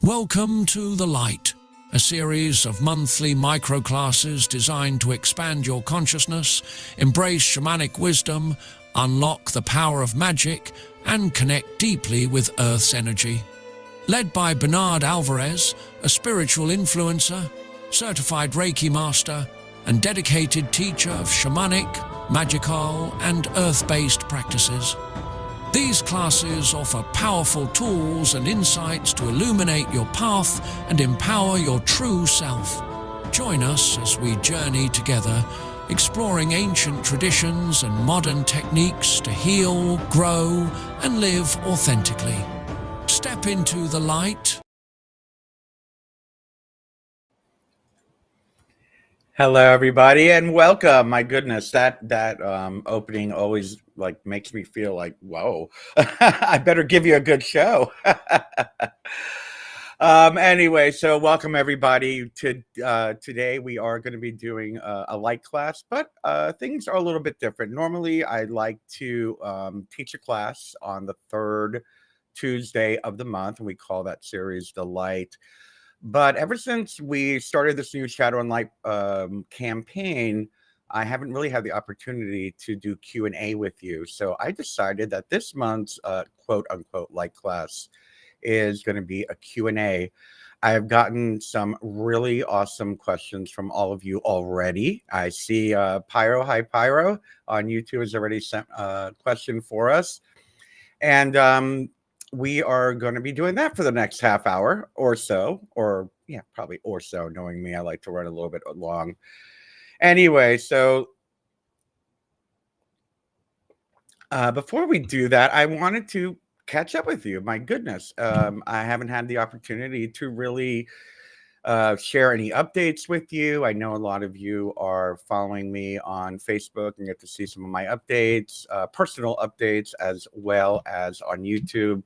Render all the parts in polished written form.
Welcome to The Light, a series of monthly microclasses designed to expand your consciousness, embrace shamanic wisdom, unlock the power of magic, and connect deeply with Earth's energy. Led by Bernard Alvarez, a spiritual influencer, certified Reiki master, and dedicated teacher of shamanic, magickal, and earth-based practices. These classes offer powerful tools and insights to illuminate your path and empower your true self. Join us as we journey together, exploring ancient traditions and modern techniques to heal, grow, and live authentically. Step into the light. Hello, everybody, and welcome. My goodness, that opening always makes me feel like, whoa, I better give you a good show. Anyway, so welcome everybody to today. We are going to be doing a light class, but things are a little bit different. Normally, I like to teach a class on the third Tuesday of the month, and we call that series The Light. But ever since we started this new Shadow and Light campaign, I haven't really had the opportunity to do Q&A with you. So I decided that this month's quote-unquote light class is going to be a Q&A. I have gotten some really awesome questions from all of you already. I see Pyro, hi Pyro, on YouTube has already sent a question for us. And we are going to be doing that for the next half hour or so, probably or so. Knowing me, I like to run a little bit long. Anyway, so before we do that, I wanted to catch up with you. My goodness, I haven't had the opportunity to really share any updates with you. I know a lot of you are following me on Facebook and get to see some of my updates, personal updates, as well as on YouTube.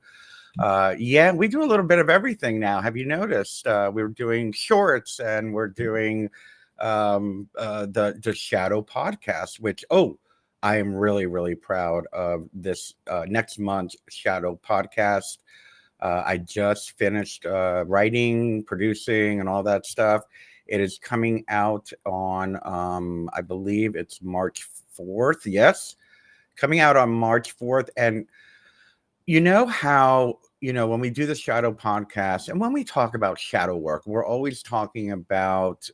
Yeah, we do a little bit of everything now. Have you noticed? We're doing shorts and we're doing the Shadow podcast, which, I am really, really proud of this next month's Shadow podcast. I just finished writing, producing, and all that stuff. It is coming out on, I believe it's March 4th. Yes, coming out on March 4th. And you know how, when we do the Shadow podcast and when we talk about shadow work, we're always talking about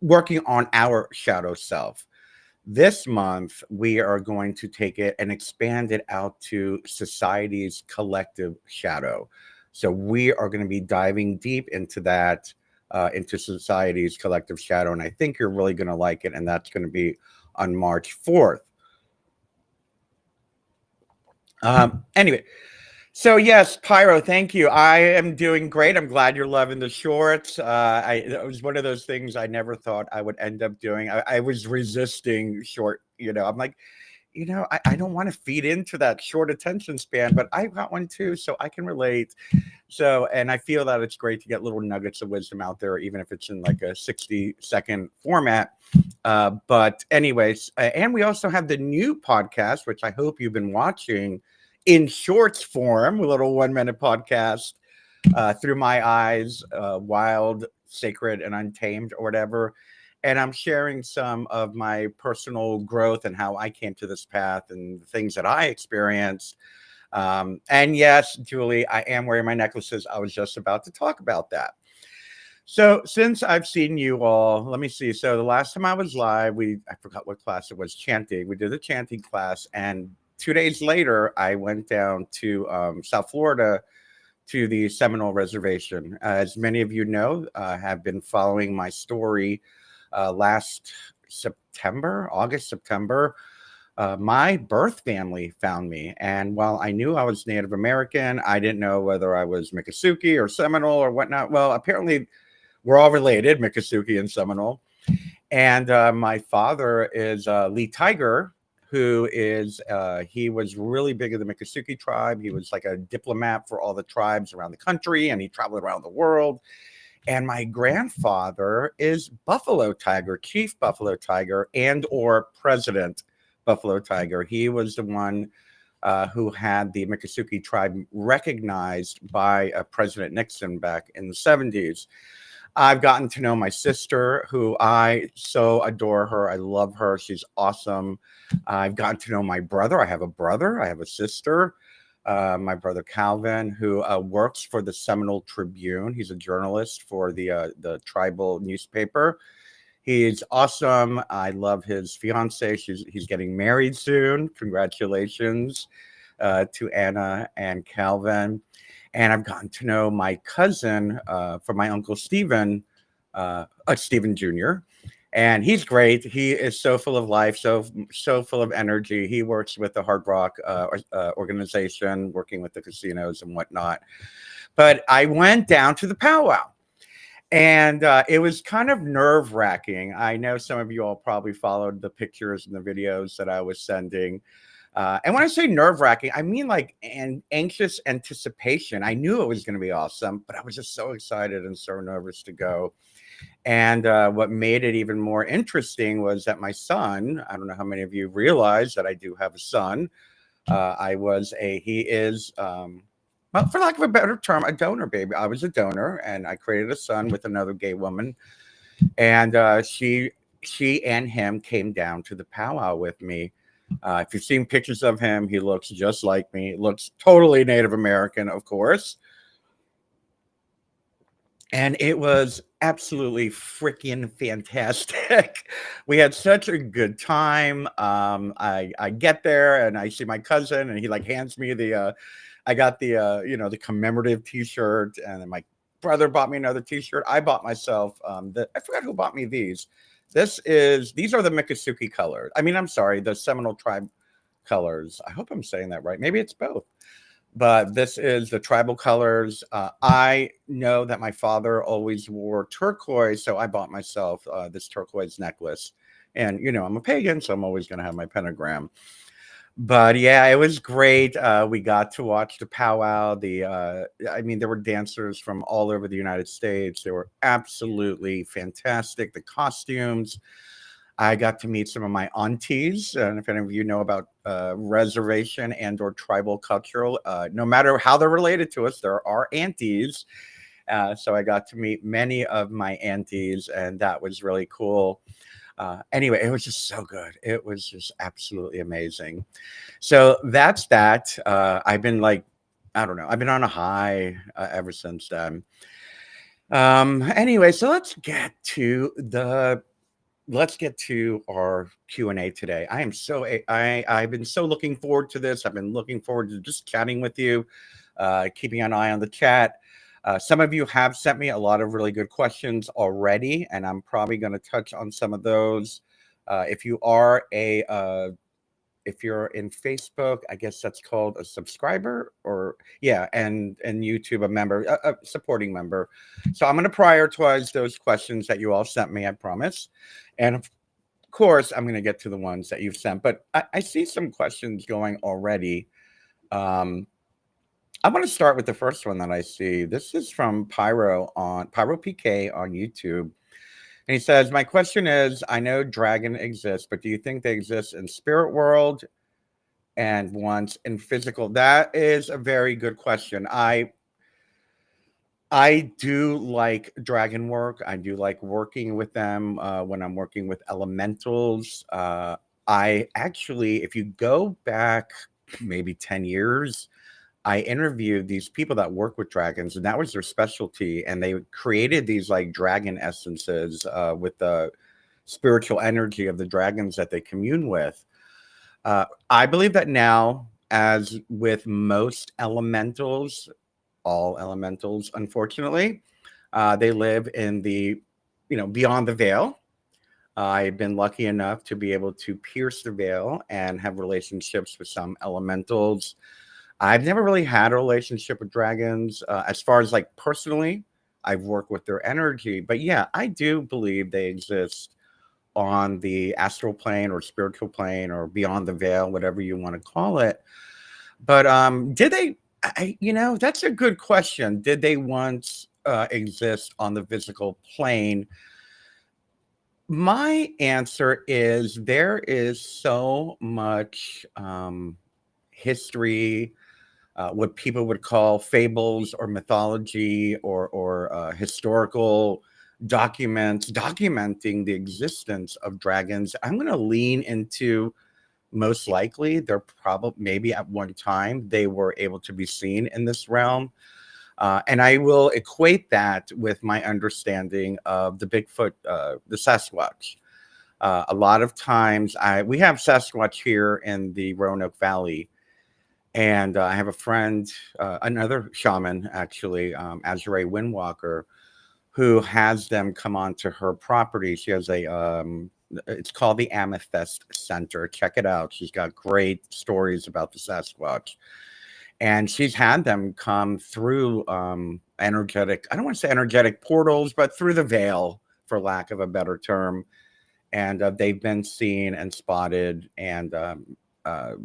working on our shadow self. This month, we are going to take it and expand it out to society's collective shadow. So we are going to be diving deep into that, into society's collective shadow. And I think you're really going to like it. And that's going to be on March 4th. Anyway, so yes, Pyro, thank you. I am doing great. I'm glad you're loving the shorts. It was one of those things I never thought I would end up doing. I was resisting short, I'm like, I don't want to feed into that short attention span, but I got one too, so I can relate. So, and I feel that it's great to get little nuggets of wisdom out there, even if it's in like a 60-second format. But anyways, and we also have the new podcast, which I hope you've been watching, in shorts form, a little 1-minute podcast, Through My Eyes, Wild, Sacred, and Untamed, or whatever. And I'm sharing some of my personal growth and how I came to this path and the things that I experienced. And yes, Julie, I am wearing my necklaces. I was just about to talk about that. So since I've seen you all, let me see. So the last time I was live, I forgot what class it was, chanting. We did the chanting class, and 2 days later, I went down to South Florida to the Seminole Reservation. As many of you know, have been following my story last August, September. My birth family found me. And while I knew I was Native American, I didn't know whether I was Miccosukee or Seminole or whatnot. Well, apparently we're all related, Miccosukee and Seminole. And my father is Lee Tiger, who is, he was really big in the Miccosukee tribe. He was like a diplomat for all the tribes around the country, and he traveled around the world. And my grandfather is Buffalo Tiger, Chief Buffalo Tiger, and or President Buffalo Tiger. He was the one who had the Miccosukee tribe recognized by President Nixon back in the 70s. I've gotten to know my sister, who I so adore her. I love her. She's awesome. I've gotten to know my brother. I have a brother. I have a sister. My brother Calvin, who works for the Seminole Tribune. He's a journalist for the tribal newspaper. He's awesome. I love his fiance. He's getting married soon. Congratulations to Anna and Calvin. And I've gotten to know my cousin from my uncle Stephen, Stephen Jr. And he's great. He is so full of life, so full of energy. He works with the Hard Rock organization, working with the casinos and whatnot. But I went down to the powwow. And it was kind of nerve-wracking. I know some of you all probably followed the pictures and the videos that I was sending. And when I say nerve-wracking, I mean like an anxious anticipation. I knew it was going to be awesome, but I was just so excited and so nervous to go. And what made it even more interesting was that my son, I don't know how many of you realize that I do have a son. He is, well, for lack of a better term, a donor baby. I was a donor, and I created a son with another gay woman. And she and him came down to the powwow with me. If you've seen pictures of him, he looks just like me. He looks totally Native American, of course. And it was absolutely freaking fantastic. We had such a good time. I get there and I see my cousin, and he like hands me I got the commemorative T-shirt, and then my brother bought me another T-shirt. I bought myself I forgot who bought me these. These are the Miccosukee colors. I mean, I'm sorry, the Seminole tribe colors. I hope I'm saying that right. Maybe it's both. But this is the tribal colors. I know that my father always wore turquoise, so I bought myself this turquoise necklace. And, I'm a pagan, so I'm always going to have my pentagram. But yeah, it was great. We got to watch the powwow. There were dancers from all over the United States. They were absolutely fantastic. The costumes. I got to meet some of my aunties, and if any of you know about reservation and or tribal cultural, no matter how they're related to us, there are aunties. So I got to meet many of my aunties, and that was really cool. Anyway, it was just so good. It was just absolutely amazing. So that's that. I've been I've been on a high ever since then. Anyway, so let's get to our Q&A today. I've been so looking forward to this. I've been looking forward to just chatting with you, keeping an eye on the chat. Some of you have sent me a lot of really good questions already, and I'm probably going to touch on some of those. If you're in Facebook, I guess that's called a subscriber, and YouTube a member, a supporting member. So I'm going to prioritize those questions that you all sent me, I promise. And of course, I'm going to get to the ones that you've sent, but I see some questions going already. I want to start with the first one that I see. This is from Pyro PK on YouTube. And he says, my question is, I know dragon exists, but do you think they exist in spirit world and once in physical? That is a very good question. I do like dragon work. I do like working with them when I'm working with elementals. If you go back maybe 10 years, I interviewed these people that work with dragons, and that was their specialty. And they created these like dragon essences with the spiritual energy of the dragons that they commune with. I believe that now, as with most elementals, all elementals, unfortunately, they live in the, beyond the veil. I've been lucky enough to be able to pierce the veil and have relationships with some elementals. I've never really had a relationship with dragons. As far as like personally, I've worked with their energy. But yeah, I do believe they exist on the astral plane or spiritual plane or beyond the veil, whatever you want to call it. But did they, that's a good question. Did they once exist on the physical plane? My answer is there is so much history, what people would call fables or mythology or historical documents documenting the existence of dragons. I'm going to lean into most likely they're probably maybe at one time they were able to be seen in this realm. And I will equate that with my understanding of the Bigfoot, the Sasquatch. A lot of times we have Sasquatch here in the Roanoke Valley. And I have a friend, another shaman, actually, Azure Windwalker, who has them come onto her property. She has it's called the Amethyst Center. Check it out. She's got great stories about the Sasquatch. And she's had them come through energetic, I don't want to say energetic portals, but through the veil, for lack of a better term. And they've been seen and spotted. And I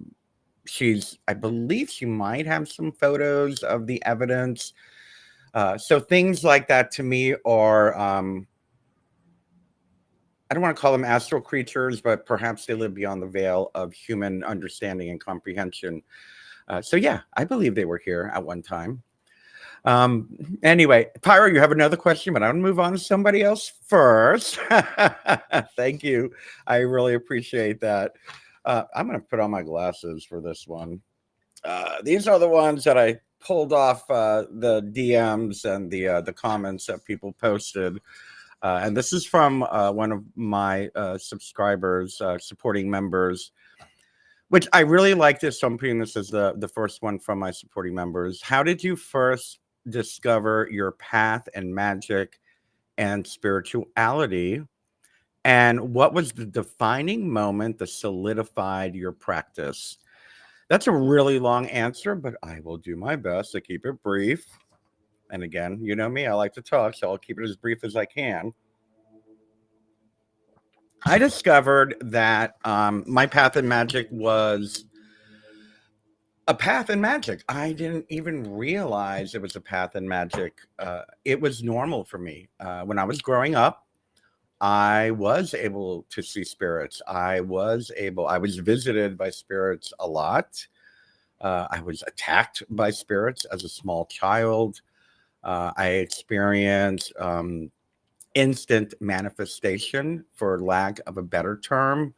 believe she might have some photos of the evidence. So things like that to me are, I don't want to call them astral creatures, but perhaps they live beyond the veil of human understanding and comprehension. So yeah, I believe they were here at one time. Anyway, Pyro, you have another question, but I'm gonna move on to somebody else first. Thank you. I really appreciate that. I'm gonna put on my glasses for this one. These are the ones that I pulled off the DMs and the comments that people posted. And this is from one of my subscribers, supporting members, which I really like this. So I'm putting this as the first one from my supporting members. How did you first discover your path in magic and spirituality? And what was the defining moment that solidified your practice? That's a really long answer, but I will do my best to keep it brief. And again, you know me, I like to talk, so I'll keep it as brief as I can. I discovered that my path in magic was a path in magic. I didn't even realize it was a path in magic. It was normal for me. When I was growing up, I was able to see spirits. I was visited by spirits a lot. I was attacked by spirits as a small child. I experienced instant manifestation, for lack of a better term.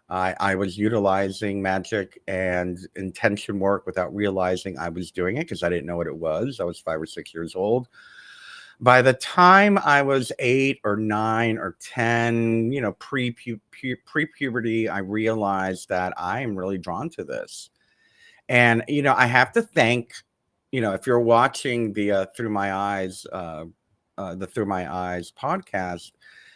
I was utilizing magic and intention work without realizing I was doing it because I didn't know what it was. I was 5 or 6 years old. By the time I was 8 or 9 or 10, pre-puberty, I realized that I am really drawn to this. And, I have to thank, if you're watching the Through My Eyes, the Through My Eyes podcast,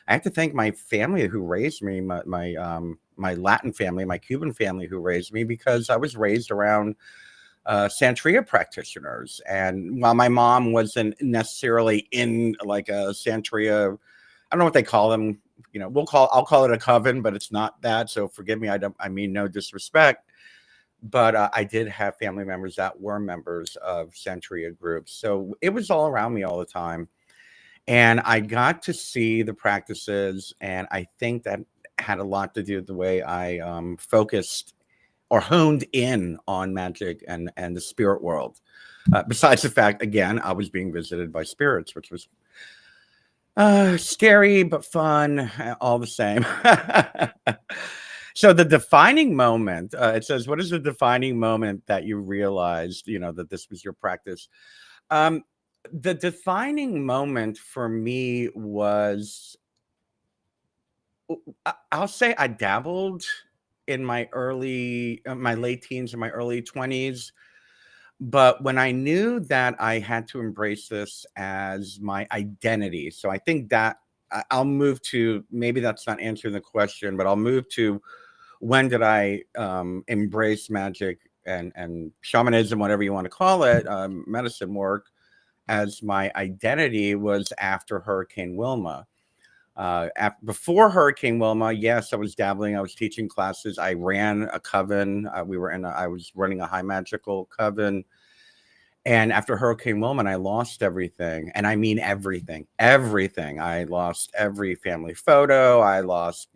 I have to thank my family who raised me, my Latin family, my Cuban family who raised me, because I was raised around Santeria practitioners. And while my mom wasn't necessarily in like a Santeria, I don't know what they call them. I'll call it a coven, but it's not that. So forgive me. I mean no disrespect, but I did have family members that were members of Santeria groups. So it was all around me all the time. And I got to see the practices, and I think that had a lot to do with the way I focused or honed in on magic and the spirit world. Besides the fact, again, I was being visited by spirits, which was scary but fun, all the same. So the defining moment, it says, what is the defining moment that you realized, that this was your practice? The defining moment for me was, I'll say I dabbled in my late teens and my early 20s. But when I knew that I had to embrace this as my identity, so I think that I'll move to, maybe that's not answering the question, but I'll move to when did I embrace magic and shamanism, whatever you want to call it, medicine work, as my identity was after Hurricane Wilma. Before Hurricane Wilma, yes, I was dabbling. I was teaching classes. I ran a coven. I was running a high magical coven. And after Hurricane Wilma, I lost everything. And I mean everything. I lost every family photo. I lost,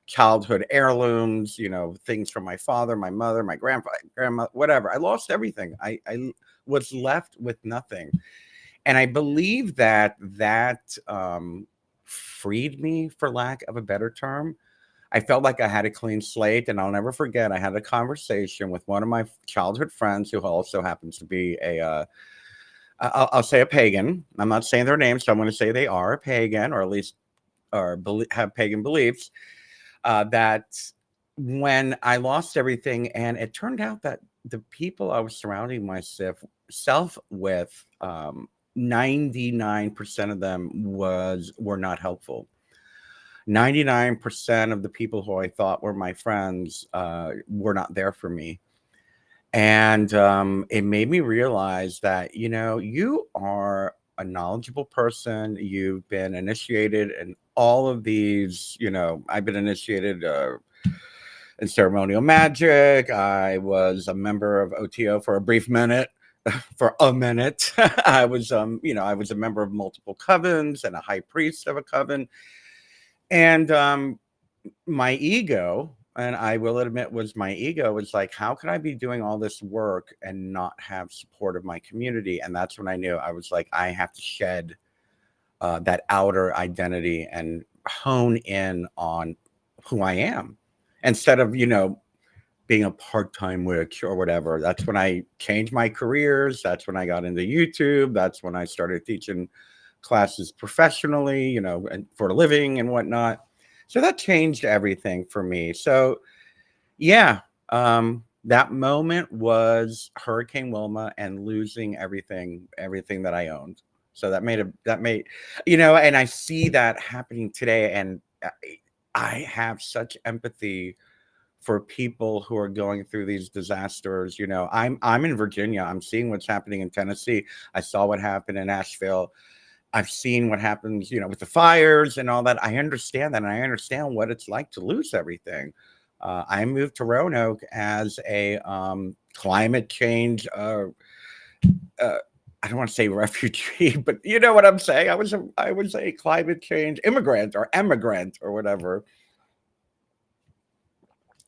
childhood heirlooms, things from my father, my mother, my grandma, whatever. I lost everything. I was left with nothing. And I believe that freed me, for lack of a better term. I felt like I had a clean slate, and I'll never forget. I had a conversation with one of my childhood friends who also happens to be I'll say a pagan. I'm not saying their name, so I'm going to say they are a pagan, or at least have pagan beliefs. That when I lost everything, and it turned out that the people I was surrounding myself with, 99% of them were not helpful. 99% of the people who I thought were my friends were not there for me. And it made me realize that, you are a knowledgeable person. You've been initiated in all of these, I've been initiated in ceremonial magic. I was a member of OTO for a brief minute. For a minute. I was I was a member of multiple covens and a high priest of a coven. And my ego, and I will admit was my ego, was like, how can I be doing all this work and not have support of my community? And that's when I knew. I was like, I have to shed that outer identity and hone in on who I am, instead of being a part-time witch or whatever. That's when I changed my careers. That's when I got into YouTube. That's when I started teaching classes professionally, and for a living and whatnot. So that changed everything for me. So yeah, that moment was Hurricane Wilma and losing everything that I owned. So that made, and I see that happening today. And I have such empathy for people who are going through these disasters. I'm in Virginia. I'm seeing what's happening in Tennessee. I saw what happened in Asheville. I've seen what happens, with the fires and all that. I understand that. And I understand what it's like to lose everything. I moved to Roanoke as a climate change, I don't want to say refugee, but you know what I'm saying? I was a climate change immigrant or emigrant or whatever.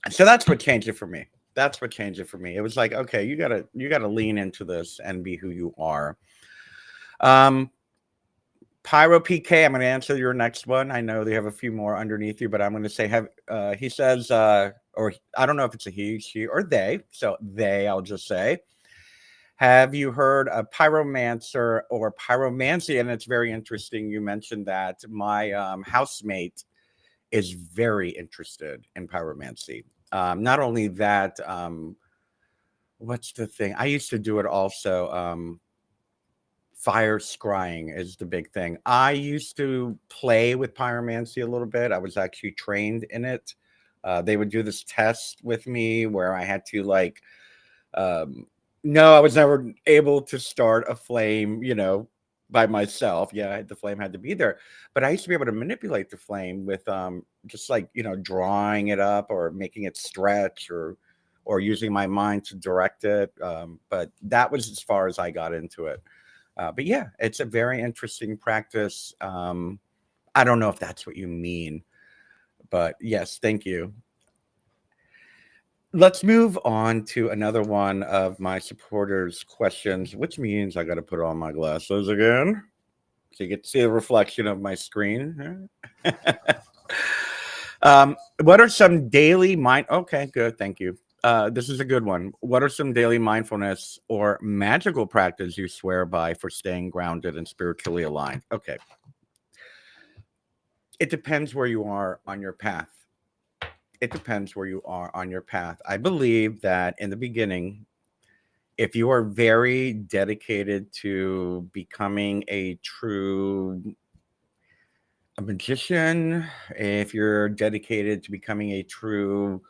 So that's what changed it for me. It was like, okay, you gotta lean into this and be who you are. Pyro PK, I'm going to answer your next one. I know they have a few more underneath you, but I'm going to say, he says, or I don't know if it's a he, she, or they. So they, I'll just say, have you heard of pyromancer or pyromancy? And it's very interesting. You mentioned that. My housemate is very interested in pyromancy. Not only that, what's the thing? I used to do it also. Fire scrying is the big thing. I used to play with pyromancy a little bit. I was actually trained in it. They would do this test with me where I had to no, I was never able to start a flame, by myself. Yeah, the flame had to be there. But I used to be able to manipulate the flame with just drawing it up or making it stretch or using my mind to direct it. But that was as far as I got into it. But yeah, it's a very interesting practice. I don't know if that's what you mean, but yes, thank you. Let's move on to another one of my supporters' questions, which means I got to put on my glasses again so you get to see the reflection of my screen. What are some daily Okay, good. Thank you. This is a good one. What are some daily mindfulness or magical practices you swear by for staying grounded and spiritually aligned? Okay. It depends where you are on your path. I believe that in the beginning, if you are very dedicated to becoming a true magician, if you're dedicated to becoming a true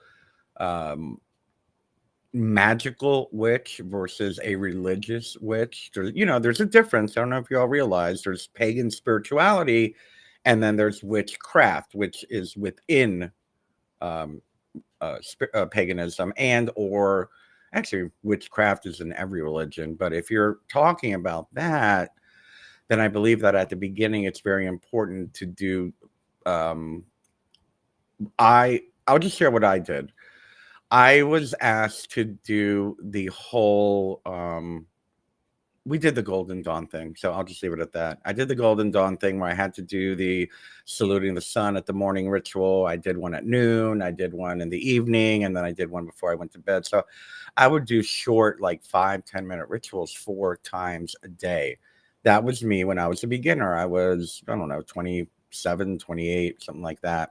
magical witch versus a religious witch, there's a difference. I don't know if you all realize there's pagan spirituality, and then there's witchcraft, which is within paganism, and or actually witchcraft is in every religion. But if you're talking about that, then I believe that at the beginning it's very important to do I'll just share what I did. I was asked to do the whole we did the Golden Dawn thing, so I'll just leave it at that. I did the Golden Dawn thing where I had to do the saluting the sun at the morning ritual. I did one at noon, I did one in the evening, and then I did one before I went to bed. So I would do short, like 5-10 minute rituals 4 times a day. That was me when I was a beginner. I was, I don't know, 27, 28, something like that.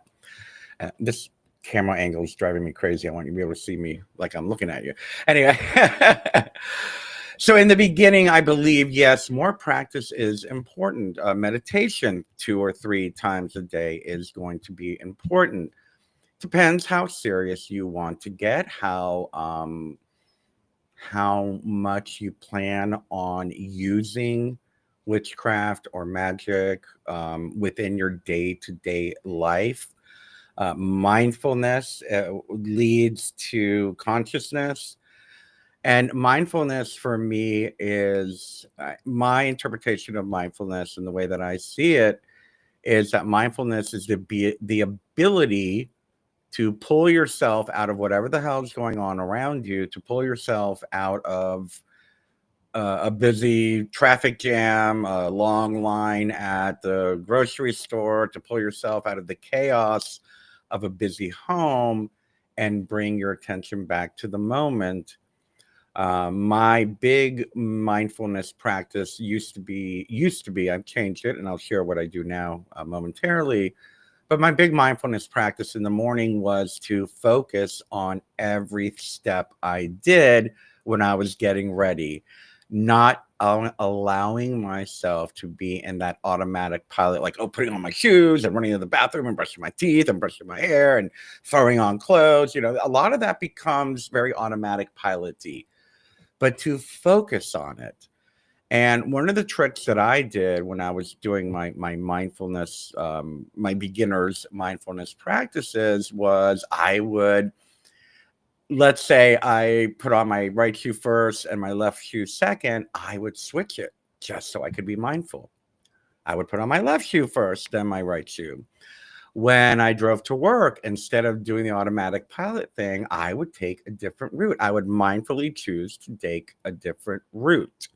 This camera angle is driving me crazy. I want you to be able to see me like I'm looking at you. Anyway. So in the beginning, I believe, yes, more practice is important. Meditation 2 or 3 times a day is going to be important. Depends how serious you want to get, how much you plan on using witchcraft or magic within your day-to-day life. Mindfulness leads to consciousness. And mindfulness for me is my interpretation of mindfulness, and the way that I see it is that mindfulness is the ability to pull yourself out of whatever the hell is going on around you, to pull yourself out of a busy traffic jam, a long line at the grocery store, to pull yourself out of the chaos of a busy home and bring your attention back to the moment. My big mindfulness practice used to be, I've changed it and I'll share what I do now momentarily. But my big mindfulness practice in the morning was to focus on every step I did when I was getting ready, not allowing myself to be in that automatic pilot, like, oh, putting on my shoes and running to the bathroom and brushing my teeth and brushing my hair and throwing on clothes. You know, a lot of that becomes very automatic pilot-y, but to focus on it. And one of the tricks that I did when I was doing my mindfulness, my beginners mindfulness practices, was I would, let's say I put on my right shoe first and my left shoe second, I would switch it just so I could be mindful. I would put on my left shoe first, then my right shoe. When I drove to work, instead of doing the automatic pilot thing, I would take a different route. I would mindfully choose to take a different route.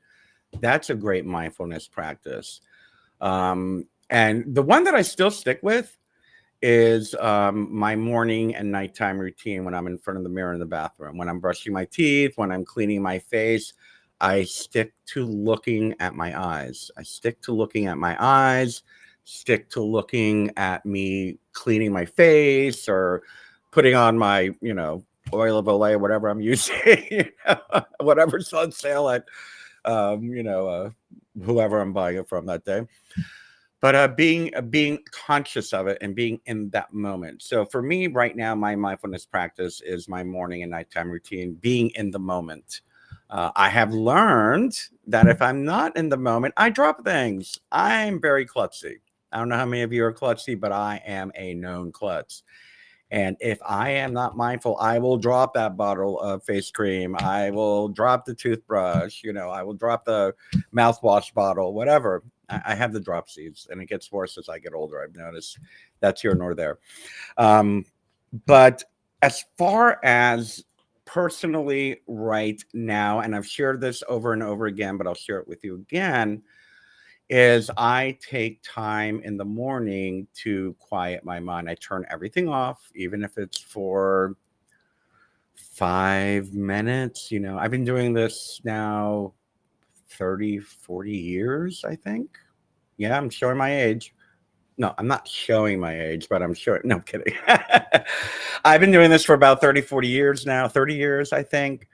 That's a great mindfulness practice. And the one that I still stick with is my morning and nighttime routine when I'm in front of the mirror in the bathroom. When I'm brushing my teeth, when I'm cleaning my face, I stick to looking at my eyes. I stick to looking at my eyes, stick to looking at me cleaning my face or putting on my, oil of Olay, whatever I'm using, whatever's on sale at, whoever I'm buying it from that day. But being conscious of it and being in that moment. So for me right now, my mindfulness practice is my morning and nighttime routine, being in the moment. I have learned that if I'm not in the moment, I drop things. I'm very klutzy. I don't know how many of you are klutzy, but I am a known klutz. And if I am not mindful, I will drop that bottle of face cream. I will drop the toothbrush. I will drop the mouthwash bottle, whatever. I have the dropsies, and it gets worse as I get older. I've noticed. That's here nor there. But as far as personally right now, and I've shared this over and over again, but I'll share it with you again, is I take time in the morning to quiet my mind. I turn everything off, even if it's for 5 minutes. I've been doing this now 30, 40 years, I think. Yeah, I'm showing my age. No, I'm not showing my age, but I'm sure. No, I'm kidding. I've been doing this for about 30, 40 years now, 30 years, I think.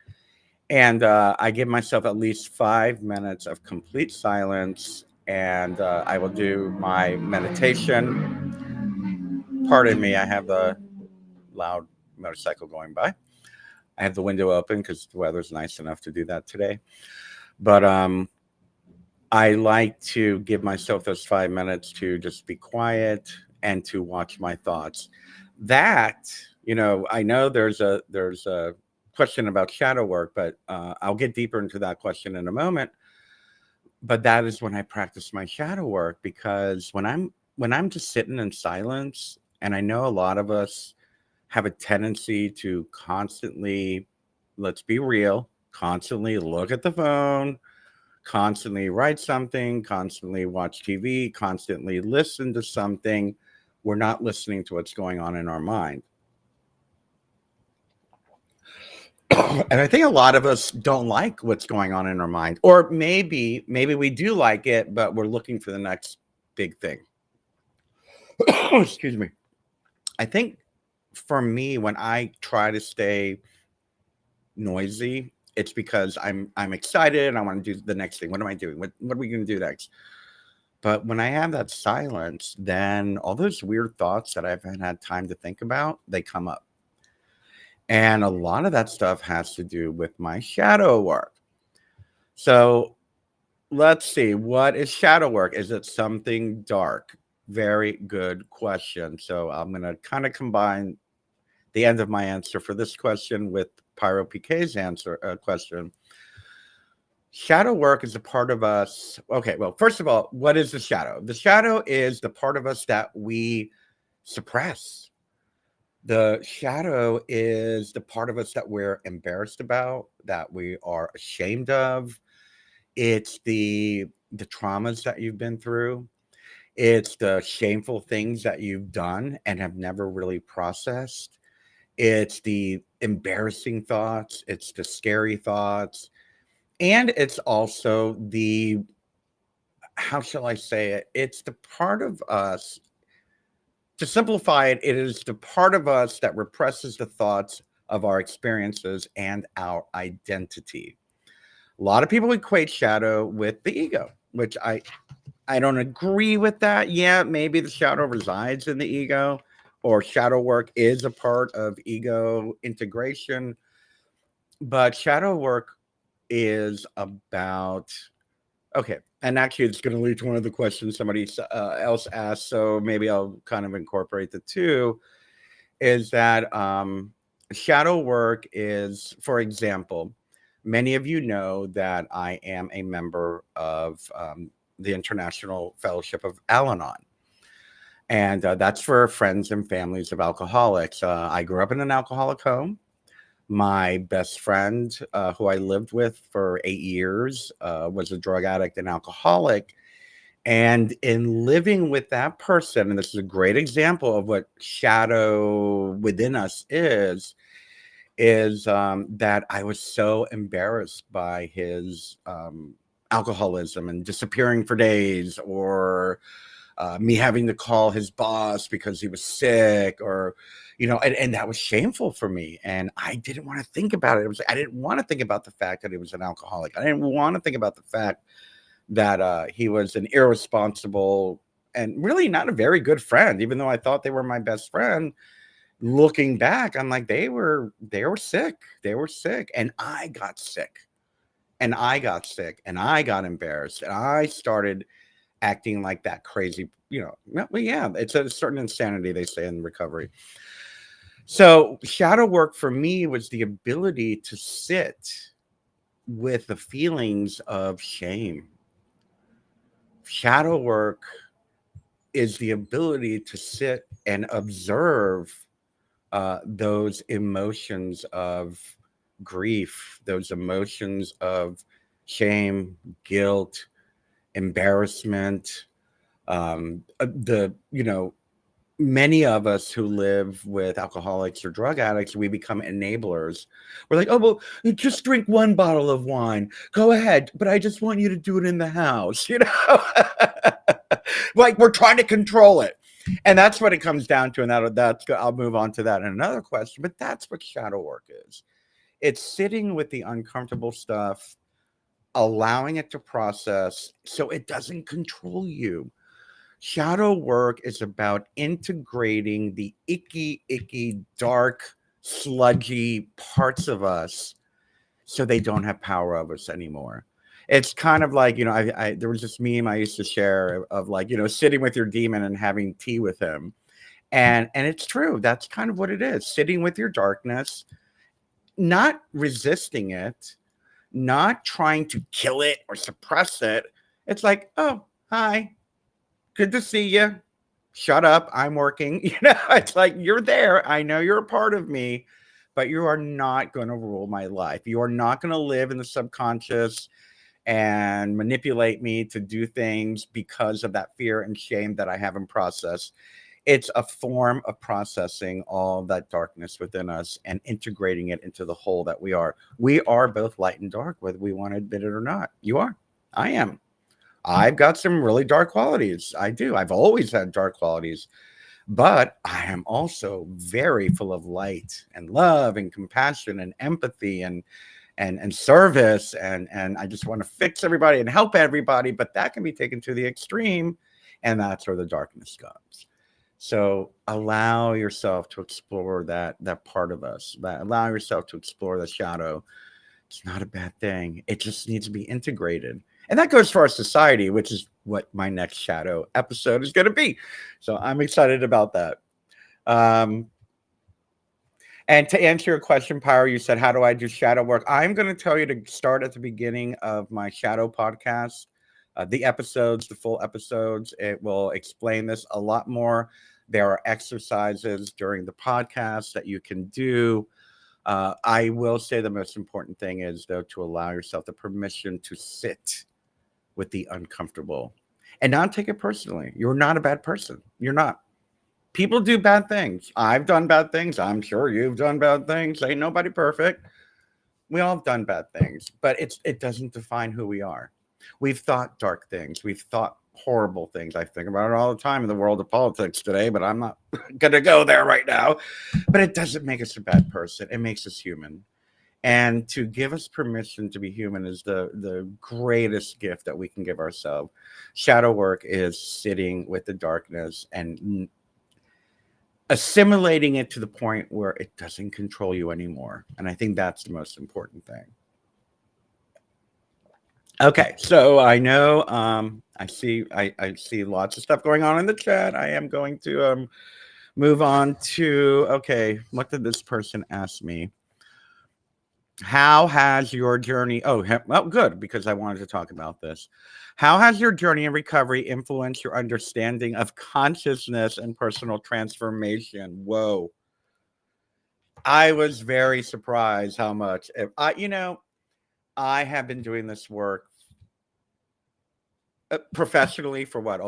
And I give myself at least 5 minutes of complete silence, and I will do my meditation. Pardon me, I have the loud motorcycle going by. I have the window open because the weather's nice enough to do that today. But I like to give myself those 5 minutes to just be quiet and to watch my thoughts. That, I know there's a question about shadow work, but I'll get deeper into that question in a moment. But that is when I practice my shadow work, because when I'm just sitting in silence, And I know a lot of us have a tendency to constantly, let's be real, constantly look at the phone, constantly write something, constantly watch TV, constantly listen to something. We're not listening to what's going on in our mind. And I think a lot of us don't like what's going on in our mind, or maybe we do like it, but we're looking for the next big thing. Excuse me. I think for me, when I try to stay noisy, it's because I'm excited and I want to do the next thing. What am I doing? What are we going to do next? But when I have that silence, then all those weird thoughts that I haven't had time to think about, they come up. And a lot of that stuff has to do with my shadow work. So let's see, what is shadow work? Is it something dark? Very good question. So I'm going to kind of combine the end of my answer for this question with Pyro PK's answer question. Shadow work is a part of us. Okay, well, first of all, what is the shadow? The shadow is the part of us that we suppress. The shadow is the part of us that we're embarrassed about, that we are ashamed of. It's the traumas that you've been through. It's the shameful things that you've done and have never really processed. It's the embarrassing thoughts. It's the scary thoughts. And it's also the, how shall I say it? It's the part of us, to simplify it, it is the part of us that represses the thoughts of our experiences and our identity. A lot of people equate shadow with the ego, which I don't agree with that. Yeah, maybe the shadow resides in the ego, or shadow work is a part of ego integration. But shadow work is about, okay, and actually it's going to lead to one of the questions somebody else asked, so maybe I'll kind of incorporate the two, is that shadow work is, for example, many of you know that I am a member of the International Fellowship of Al-Anon. And that's for friends and families of alcoholics. I grew up in an alcoholic home. My best friend, who I lived with for 8 years, was a drug addict and alcoholic. And in living with that person, and this is a great example of what shadow within us is that I was so embarrassed by his alcoholism and disappearing for days, or me having to call his boss because he was sick, or, and that was shameful for me. And I didn't want to think about it. It was, I didn't want to think about the fact that he was an alcoholic. I didn't want to think about the fact that he was an irresponsible and really not a very good friend, even though I thought they were my best friend. Looking back, I'm like, they were sick. They were sick. And I got sick. And I got sick. And I got embarrassed. And I started acting like that crazy, well, yeah, it's a certain insanity, they say, in recovery. So shadow work for me was the ability to sit with the feelings of shame. Shadow work is the ability to sit and observe those emotions of grief, those emotions of shame, guilt, embarrassment. Many of us who live with alcoholics or drug addicts, we become enablers. We're like, oh, well, just drink one bottle of wine. Go ahead. But I just want you to do it in the house, like we're trying to control it. And that's what it comes down to. And I'll move on to that in another question. But that's what shadow work is. It's sitting with the uncomfortable stuff, allowing it to process so it doesn't control you. Shadow work is about integrating the icky, dark, sludgy parts of us so they don't have power over us anymore. It's kind of like, there was this meme I used to share of like, sitting with your demon and having tea with him. And it's true. That's kind of what it is. Sitting with your darkness, not resisting it, not trying to kill it or suppress it. It's like, oh, hi. Good to see you. shut up, I'm working. It's like, you're there. I know you're a part of me, but you are not going to rule my life. You are not going to live in the subconscious and manipulate me to do things because of that fear and shame that I haven't processed. It's a form of processing all that darkness within us and integrating it into the whole that we are. We are both light and dark, whether we want to admit it or not. You are. I am. I've got some really dark qualities. I do. I've always had dark qualities, but I am also very full of light and love and compassion and empathy and service, and I just want to fix everybody and help everybody, but that can be taken to the extreme, and that's where the darkness comes. So allow yourself to explore that part of us. Allow yourself to explore the shadow. It's not a bad thing. It just needs to be integrated. And that goes for our society, which is what my next shadow episode is going to be. So I'm excited about that. And to answer your question, Pyro, you said, how do I do shadow work? I'm going to tell you to start at the beginning of my shadow podcast. The episodes, the full episodes, it will explain this a lot more. There are exercises during the podcast that you can do. I will say the most important thing is, though, to allow yourself the permission to sit with the uncomfortable and not take it personally. You're not a bad person. You're not. People do bad things. I've done bad things. I'm sure you've done bad things. Ain't nobody perfect. We all have done bad things, but it doesn't define who we are. We've thought dark things. We've thought horrible things. I think about it all the time in the world of politics today, but I'm not going to go there right now. But it doesn't make us a bad person. It makes us human. And to give us permission to be human is the greatest gift that we can give ourselves. Shadow work is sitting with the darkness and assimilating it to the point where it doesn't control you anymore. And I think that's the most important thing. Okay, so I know I see lots of stuff going on in the chat. I am going to move on to, okay, what did this person ask me? How has your journey, well, good, because I wanted to talk about this. How has your journey in recovery influenced your understanding of consciousness and personal transformation? Whoa. I was very surprised how much, I have been doing this work professionally for what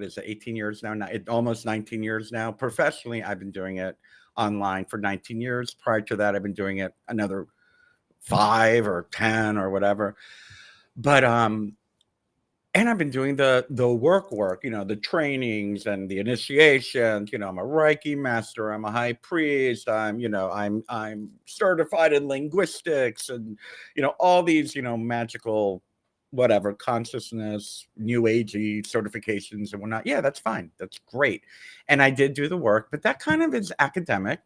is it, 18 years now? Almost 19 years now. Professionally, I've been doing it online for 19 years. Prior to that, I've been doing it another 5 or 10 or whatever. But and I've been doing the work, the trainings and the initiations. I'm a Reiki master, I'm a high priest, I'm certified in linguistics, and all these magical whatever consciousness, new agey certifications and whatnot. Yeah, that's fine. That's great. And I did do the work, but that kind of is academic.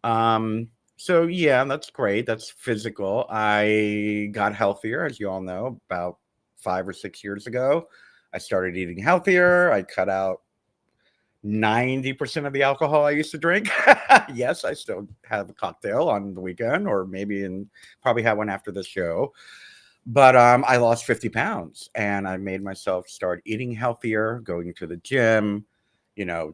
So yeah, that's great. That's physical. I got healthier, as you all know, about 5 or 6 years ago. I started eating healthier. I cut out 90% of the alcohol I used to drink. Yes, I still have a cocktail on the weekend, or probably have one after the show. But I lost 50 pounds, and I made myself start eating healthier, going to the gym,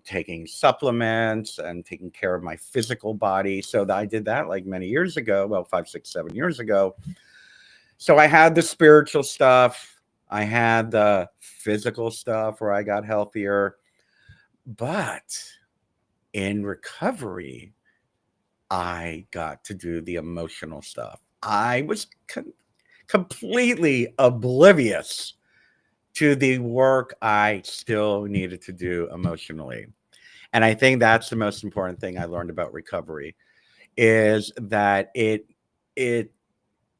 taking supplements and taking care of my physical body. So I did that like many years ago, well, 5, 6, 7 years ago. So I had the spiritual stuff. I had the physical stuff where I got healthier. But in recovery, I got to do the emotional stuff. I was completely oblivious to the work I still needed to do emotionally. And I think that's the most important thing I learned about recovery, is that it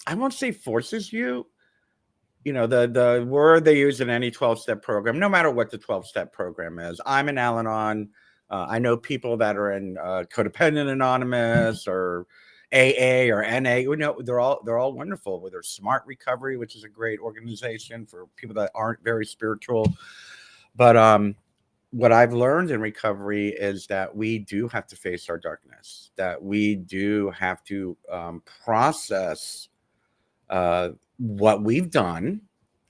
I won't say forces you. The word they use in any 12-step program, no matter what the 12-step program is. I'm in Al-Anon. I know people that are in Codependent Anonymous or AA or NA. They're all wonderful. With their Smart Recovery, which is a great organization for people that aren't very spiritual. But what I've learned in recovery is that we do have to face our darkness, that we do have to process what we've done,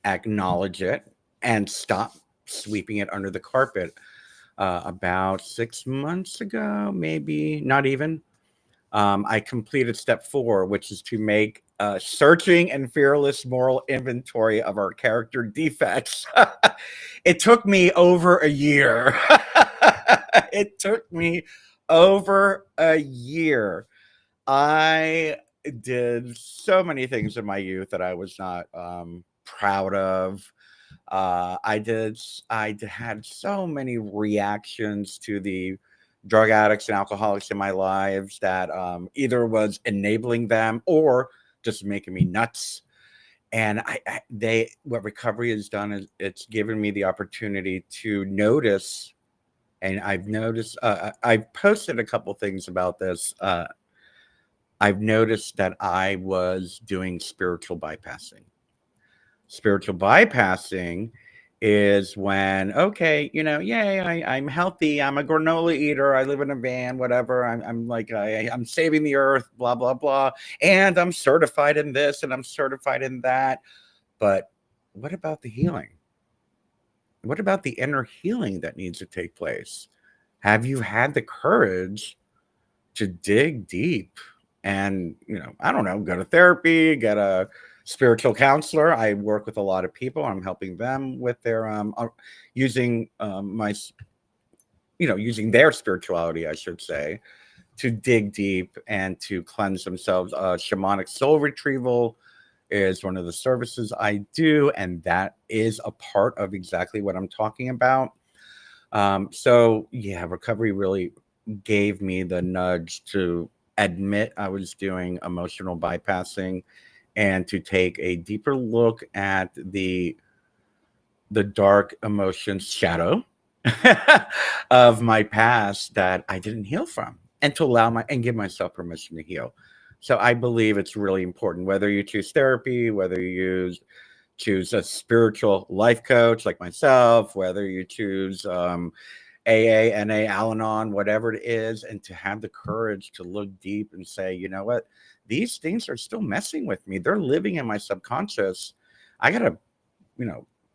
acknowledge it, and stop sweeping it under the carpet. about 6 months ago, maybe not even. I completed step 4, which is to make a searching and fearless moral inventory of our character defects. It took me over a year. It took me over a year. I did so many things in my youth that I was not proud of. Had so many reactions to the drug addicts and alcoholics in my lives that either was enabling them or just making me nuts. And what recovery has done is it's given me the opportunity to notice. And I've noticed, I've posted a couple things about this. I've noticed that I was doing spiritual bypassing. Spiritual bypassing is when, okay, yay, I'm healthy, I'm a granola eater, I live in a van, whatever, I'm like, I'm saving the earth, blah blah blah, and I'm certified in this and I'm certified in that. But what about the healing? What about the inner healing that needs to take place? Have you had the courage to dig deep and, I don't know, go to therapy, get a spiritual counselor? I work with a lot of people. I'm helping them with their using using their spirituality, I should say, to dig deep and to cleanse themselves. Shamanic soul retrieval is one of the services I do, and that is a part of exactly what I'm talking about. So yeah, recovery really gave me the nudge to admit I was doing emotional bypassing and to take a deeper look at the dark emotions shadow of my past that I didn't heal from, and to give myself permission to heal. So I believe it's really important, whether you choose therapy, whether you choose a spiritual life coach like myself, whether you choose AA, NA, Al-Anon, whatever it is, and to have the courage to look deep and say, you know what, these things are still messing with me. They're living in my subconscious. I got to,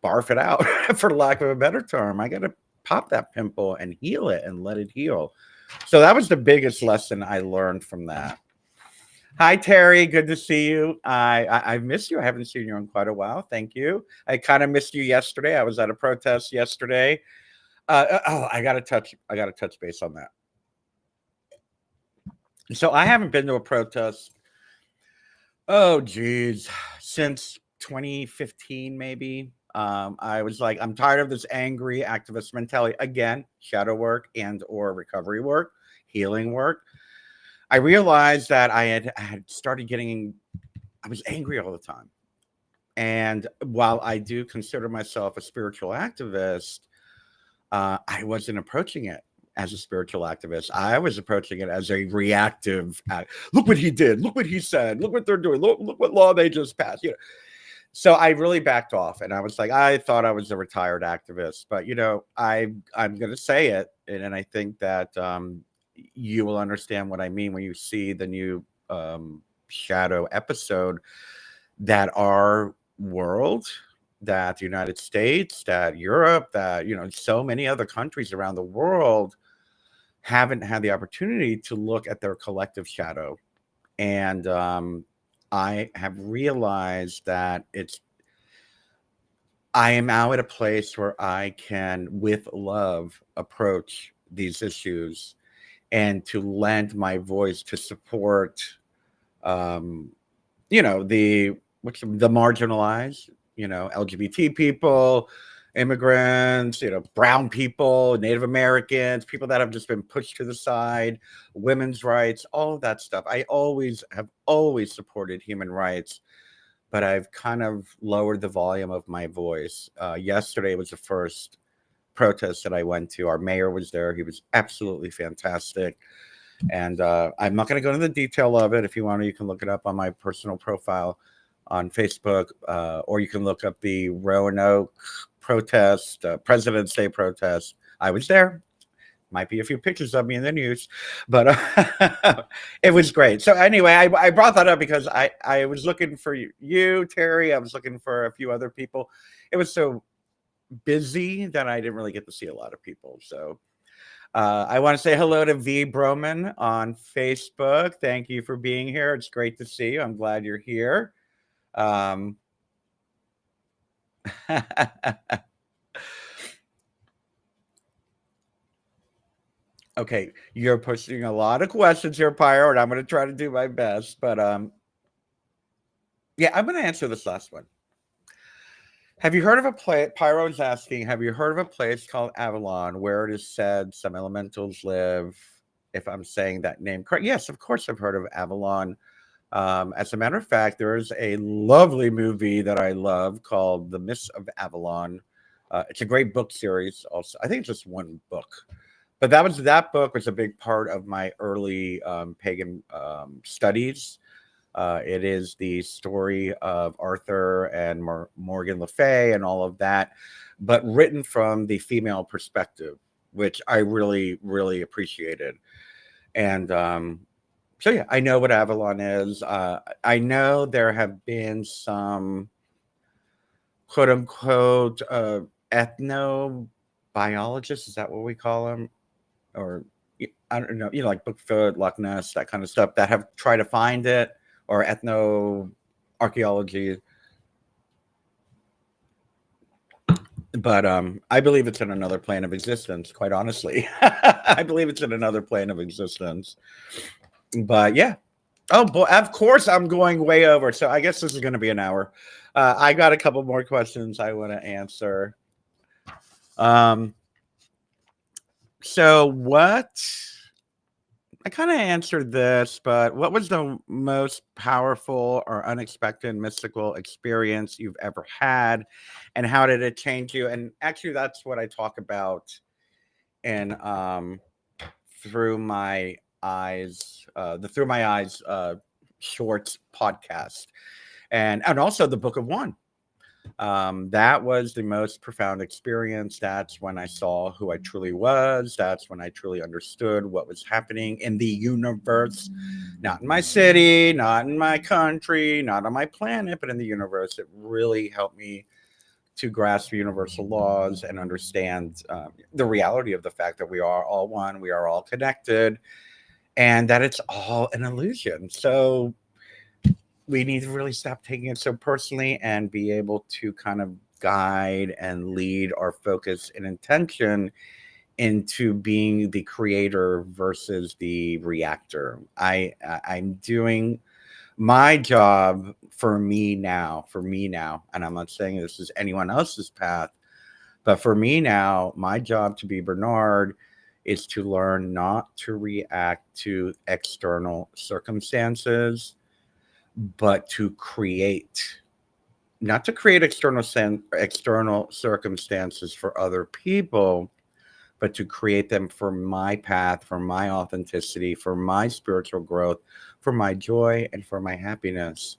barf it out, for lack of a better term. I got to pop that pimple and heal it and let it heal. So that was the biggest lesson I learned from that. Hi, Terry. Good to see you. I've missed you. I haven't seen you in quite a while. Thank you. I kind of missed you yesterday. I was at a protest yesterday. I got to touch base on that. So I haven't been to a protest. Oh, geez, since 2015, maybe. I was like, I'm tired of this angry activist mentality. Again, shadow work and or recovery work, healing work. I realized that I had started I was angry all the time. And while I do consider myself a spiritual activist, I wasn't approaching it as a spiritual activist. I was approaching it as a reactive act. Look what he did. Look what he said. Look what they're doing. Look what law they just passed. So I really backed off, and I was like, I thought I was a retired activist, but I'm going to say it, and I think that you will understand what I mean when you see the new shadow episode, that our world, that the United States, that Europe, that so many other countries around the world haven't had the opportunity to look at their collective shadow. And I have realized that I am now at a place where I can, with love, approach these issues and to lend my voice to support, the marginalized, LGBT people, immigrants, brown people, Native Americans, people that have just been pushed to the side, women's rights, all of that stuff. I have always supported human rights, but I've kind of lowered the volume of my voice. Yesterday was the first protest that I went to. Our mayor was there. He was absolutely fantastic. And I'm not going to go into the detail of it. If you want to, you can look it up on my personal profile on Facebook, or you can look up the Roanoke protest, President's Day protest. I was there. Might be a few pictures of me in the news, but it was great. So anyway, I brought that up because I was looking for you, Terry. I was looking for a few other people. It was so busy that I didn't really get to see a lot of people. So I want to say hello to V Broman on Facebook. Thank you for being here. It's great to see you. I'm glad you're here. Um, okay, you're pushing a lot of questions here, Pyro, and I'm going to try to do my best. But yeah, I'm going to answer this last one. Have you heard of a place? Pyro's asking, have you heard of a place called Avalon where it is said some elementals live? If I'm saying that name correct. Yes, of course I've heard of Avalon. As a matter of fact, there is a lovely movie that I love called The Mists of Avalon. It's a great book series. Also, I think it's just one book, but that book was a big part of my early pagan studies. It is the story of Arthur and Morgan Le Fay and all of that, but written from the female perspective, which I really, really appreciated. And so, yeah, I know what Avalon is. I know there have been some quote unquote ethnobiologists. Is that what we call them? Or I don't know, like Bigfoot, Loch Ness, that kind of stuff that have tried to find it, or ethno archaeology. But I believe it's in another plane of existence, quite honestly. I believe it's in another plane of existence. But yeah. Oh, boy, of course I'm going way over. So I guess this is going to be an hour. I got a couple more questions I want to answer. So what? I kind of answered this, but what was the most powerful or unexpected mystical experience you've ever had, and how did it change you? And actually, that's what I talk about in Through My Eyes, the Through My Eyes shorts podcast, and also the Book of One. That was the most profound experience. That's when I saw who I truly was. That's when I truly understood what was happening in the universe, not in my city, not in my country, not on my planet, but in the universe. It really helped me to grasp universal laws and understand the reality of the fact that we are all one, we are all connected, and that it's all an illusion. So we need to really stop taking it so personally and be able to kind of guide and lead our focus and intention into being the creator versus the reactor. I'm doing my job for me now, and I'm not saying this is anyone else's path, but for me now, my job to be Bernard is to learn not to react to external circumstances, but to create, not to create external circumstances for other people, but to create them for my path, for my authenticity, for my spiritual growth, for my joy, and for my happiness.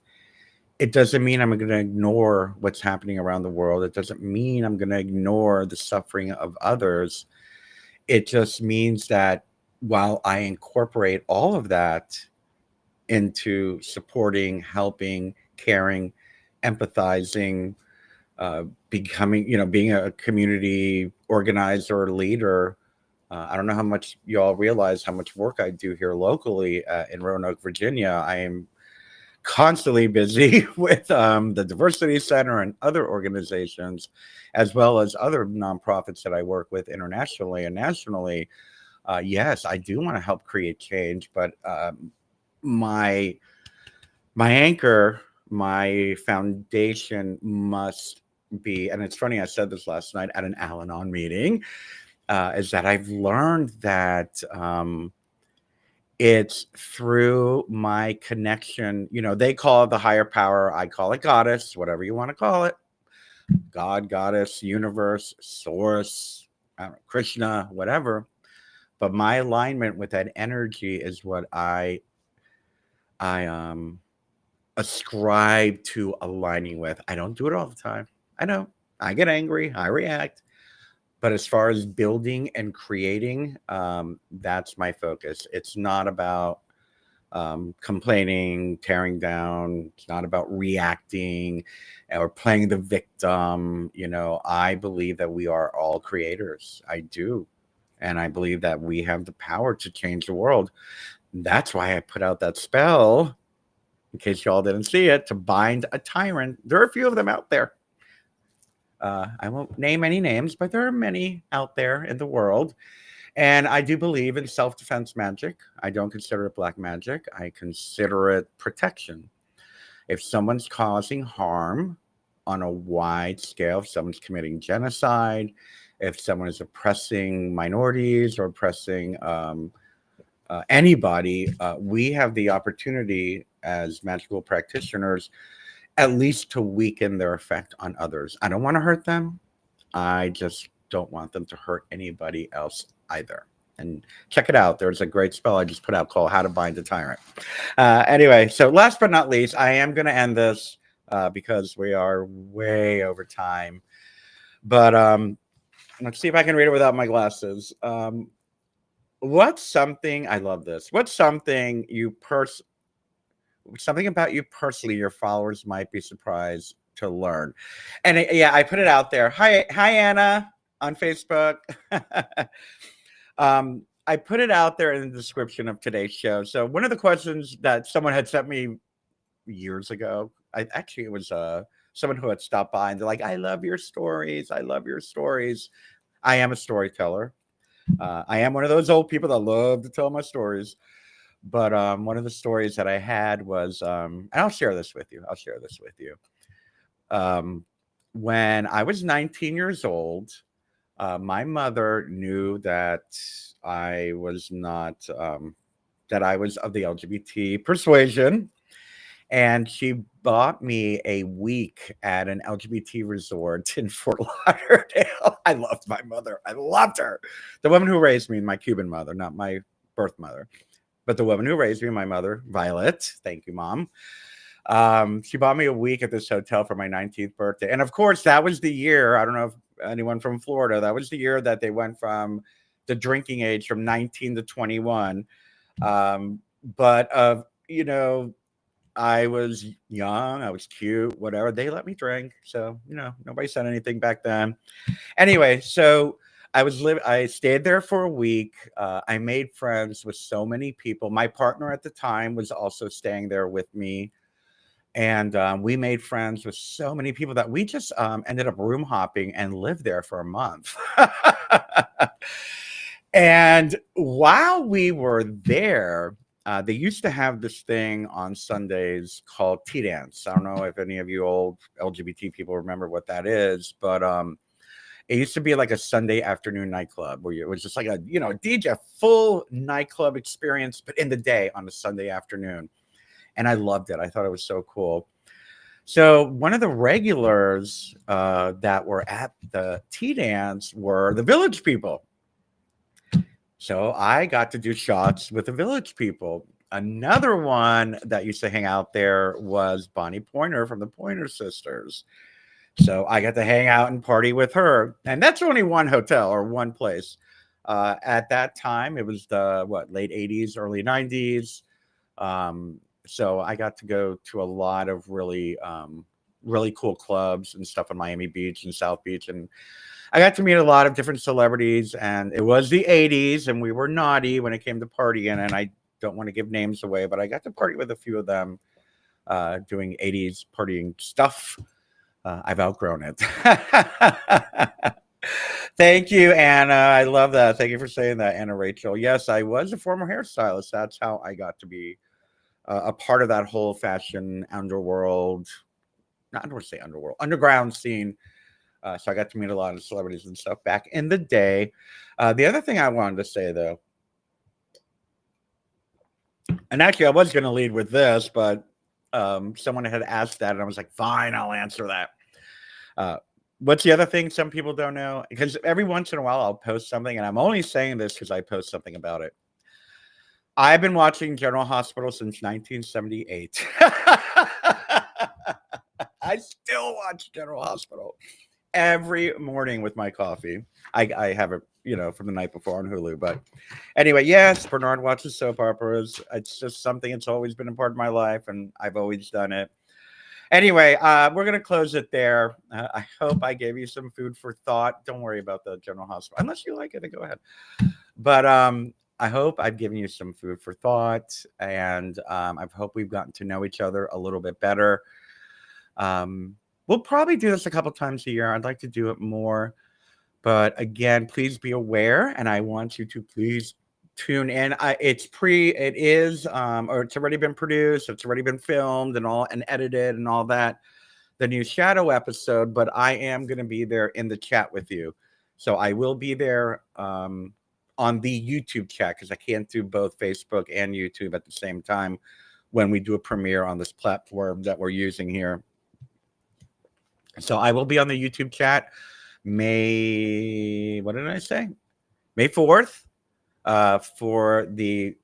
It doesn't mean I'm going to ignore what's happening around the world. It doesn't mean I'm going to ignore the suffering of others. It just means that while I incorporate all of that into supporting, helping, caring, empathizing, becoming, being a community organizer or leader. I don't know how much y'all realize how much work I do here locally in Roanoke, Virginia. I am constantly busy with the Diversity Center and other organizations, as well as other nonprofits that I work with internationally and nationally. Yes, I do want to help create change, but my anchor, my foundation must be, and it's funny, I said this last night at an Al-Anon meeting, is that I've learned that it's through my connection. They call it the higher power, I call it goddess, whatever you want to call it. God, goddess, universe, source, I don't know, Krishna, whatever. But my alignment with that energy is what I ascribe to aligning with. I don't do it all the time. I know. I get angry. I react. But as far as building and creating, that's my focus. It's not about complaining, tearing down. It's not about reacting or playing the victim. I believe that we are all creators. I do. And I believe that we have the power to change the world. That's why I put out that spell, in case y'all didn't see it, to bind a tyrant. There are a few of them out there. I won't name any names, but there are many out there in the world. And I do believe in self defense magic. I don't consider it black magic, I consider it protection. If someone's causing harm on a wide scale, if someone's committing genocide, if someone is oppressing minorities or oppressing anybody, we have the opportunity as magical practitioners at least to weaken their effect on others. I don't want to hurt them. I just don't want them to hurt anybody else either. And check it out. There's a great spell I just put out called How to Bind a Tyrant. Anyway, so last but not least, I am going to end this because we are way over time. But let's see if I can read it without my glasses. What's something, I love this. What's something something about you personally your followers might be surprised to learn? And yeah, I put it out there. Hi Anna on Facebook. I put it out there in the description of today's show. So one of the questions that someone had sent me years ago, it was someone who had stopped by and they're like, I love your stories. I love your stories. I am a storyteller. I am one of those old people that love to tell my stories. But one of the stories that I had was, and I'll share this with you. When I was 19 years old, my mother knew that I was not, that I was of the LGBT persuasion. And she bought me a week at an LGBT resort in Fort Lauderdale. I loved my mother. I loved her. The woman who raised me, my Cuban mother, not my birth mother, but the woman who raised me, my mother, Violet. Thank you, Mom. She bought me a week at this hotel for my 19th birthday. And of course, that was the year. I don't know if anyone from Florida, that was the year that they went from the drinking age from 19 to 21. I was young, I was cute, whatever. They let me drink. So, nobody said anything back then. Anyway, so I stayed there for a week. I made friends with so many people. My partner at the time was also staying there with me. And we made friends with so many people that we just ended up room hopping and lived there for a month. And while we were there, they used to have this thing on Sundays called tea dance. I don't know if any of you old LGBT people remember what that is, but it used to be like a Sunday afternoon nightclub where it was just like a DJ full nightclub experience, but in the day on a Sunday afternoon. And I loved it. I thought it was so cool. So one of the regulars that were at the tea dance were the Village People. So I got to do shots with the Village People. Another one that used to hang out there was Bonnie Pointer from the Pointer Sisters. So I got to hang out and party with her. And that's only one hotel or one place. At that time, it was the late 80s, early 90s. So I got to go to a lot of really cool clubs and stuff in Miami Beach and South Beach. And I got to meet a lot of different celebrities, and it was the 80s and we were naughty when it came to partying. And I don't want to give names away, but I got to party with a few of them doing 80s partying stuff. I've outgrown it. Thank you, Anna. I love that. Thank you for saying that, Anna Rachel. Yes, I was a former hairstylist. That's how I got to be a part of that whole fashion underworld. I don't want to say underground scene. So I got to meet a lot of celebrities and stuff back in the day. The other thing I wanted to say, though, and actually I was going to lead with this, but someone had asked that, and I was like, fine, I'll answer that. What's the other thing some people don't know? Because every once in a while I'll post something, and I'm only saying this because I post something about it. I've been watching General Hospital since 1978. I still watch General Hospital every morning with my coffee. I have it, from the night before on Hulu. But anyway, yes, Bernard watches soap operas. It's just something that's always been a part of my life, and I've always done it. Anyway, we're going to close it there. I hope I gave you some food for thought. Don't worry about the General Hospital. Unless you like it, then go ahead. But I hope I've given you some food for thought. And I hope we've gotten to know each other a little bit better. We'll probably do this a couple times a year. I'd like to do it more. But again, please be aware. And I want you to please tune in. It's already been produced, it's already been filmed and edited and all that, the new shadow episode, but I am going to be there in the chat with you. So I will be there on the YouTube chat, because I can't do both Facebook and YouTube at the same time when we do a premiere on this platform that we're using here. So I will be on the YouTube chat May 4th. For the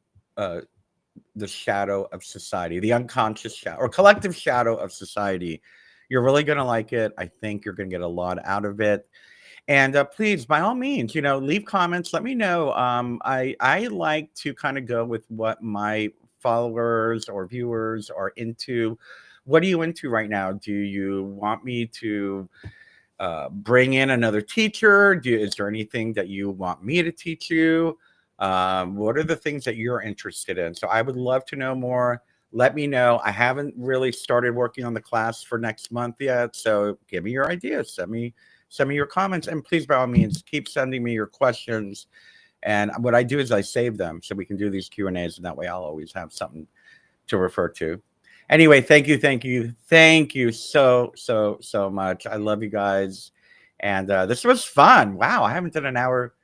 shadow of society, the unconscious shadow or collective shadow of society. You're really going to like it. I think you're going to get a lot out of it. And please, by all means, leave comments. Let me know. I like to kind of go with what my followers or viewers are into. What are you into right now? Do you want me to bring in another teacher? Is there anything that you want me to teach you? What are the things that you're interested in? So I would love to know more. Let me know. I haven't really started working on the class for next month yet. So give me your ideas. Send me your comments. And please, by all means, keep sending me your questions. And what I do is I save them so we can do these Q&As. And that way I'll always have something to refer to. Anyway, thank you so much. I love you guys. And this was fun. Wow, I haven't done an hour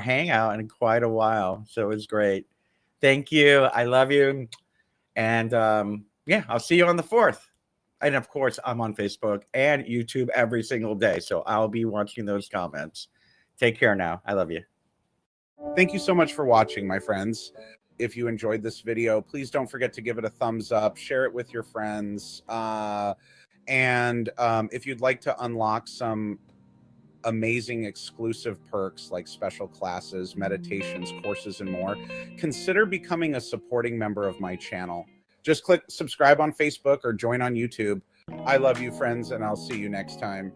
hangout in quite a while, so it was great. Thank you. I love you. And yeah, I'll see you on the 4th. And of course, I'm on Facebook and YouTube every single day, so I'll be watching those comments. Take care now. I love you. Thank you so much for watching, my friends. If you enjoyed this video, please don't forget to give it a thumbs up, share it with your friends, and if you'd like to unlock some amazing exclusive perks like special classes, meditations, courses, and more, consider becoming a supporting member of my channel. Just click subscribe on Facebook or join on YouTube. I love you, friends, and I'll see you next time.